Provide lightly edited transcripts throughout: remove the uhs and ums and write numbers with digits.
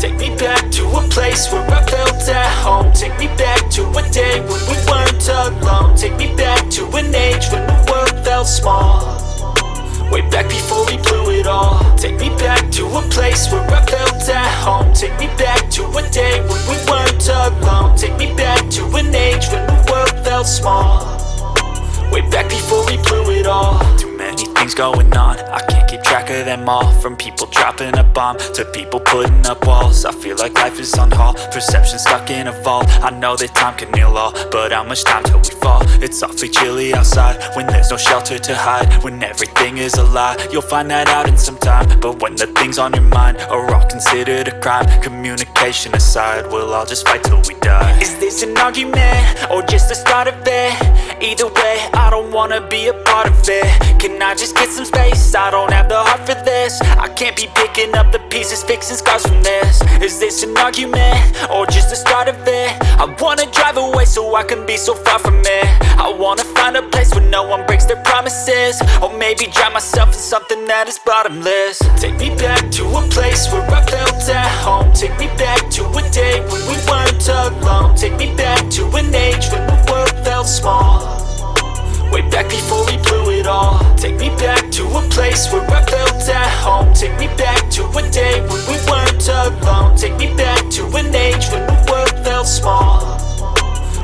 Take me back to a place where I felt at home. Take me back to a day when we weren't alone. Take me back to an age when the world felt small, way back before we blew it all. Take me back to a place where I felt at home. Take me back to a day when we weren't alone. Take me back to an age when the world felt small, way back before we blew it all. Too many things going on, I can't keep track of them all. From people dropping a bomb to people putting up walls. I feel like life is on hold, perception stuck in a vault. I know that time can heal all, but how much time till we fall? It's awfully chilly outside when there's no shelter to hide. When everything is a lie, you'll find that out in some time. But when the things on your mind are all considered a crime, communication aside, we'll all just fight till we die. Is this an argument or just the start of it? Either way, I don't wanna be a part of it. Can I just get some space? I don't have the heart for this. I can't be picking up the pieces, fixing scars from this. Is this an argument or just the start of it? I wanna drive away so I can be so far from it. I wanna find a place where no one breaks their promises, or maybe drown myself in something that is bottomless. Take me back to a place where I felt at home. Take me back to a day when we weren't alone. Take me back to an age when the world felt small, way back before we blew it all. Take me back to a place where I felt at home. Take me back to a day when we weren't alone. Take me back to an age when the world felt small,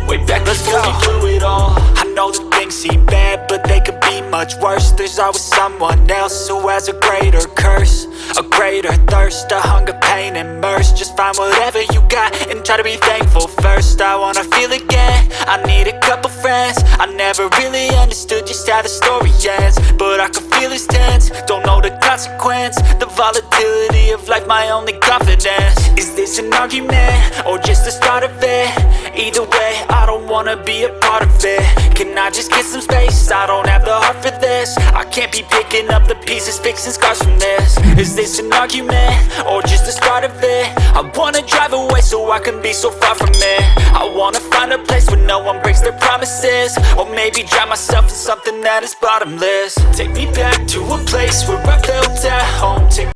way back before we blew it all. I know that things seem bad, but they could be much worse. There's always someone else who has a greater curse, a greater thirst, a hunger, pain, and mercy. Just find whatever you got and try to be thankful first. I wanna feel again, I need a couple friends. I never really understood just how the story ends, but I can feel it's tense, don't know the consequence. The volatility of life, my only confidence. Is this an argument or just the start of it? Either way, I don't wanna be a part of it. Can I just get some space? I don't have the heart for this. I can't be picking up the pieces, fixing scars from this. Is this an argument or just the start of it? I wanna drive away so I can be so far from it. I wanna find a place where no one breaks their promises, or maybe drown myself in something that is bottomless. Take me back to a place where I felt at home. Take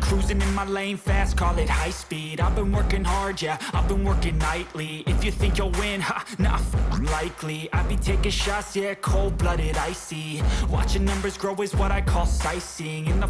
cruising in my lane fast, call it high speed. I've been working hard, yeah, I've been working nightly. If you think you'll win, ha, nah, unlikely. I be taking shots, yeah, cold-blooded, icy. Watching numbers grow is what I call sightseeing. In the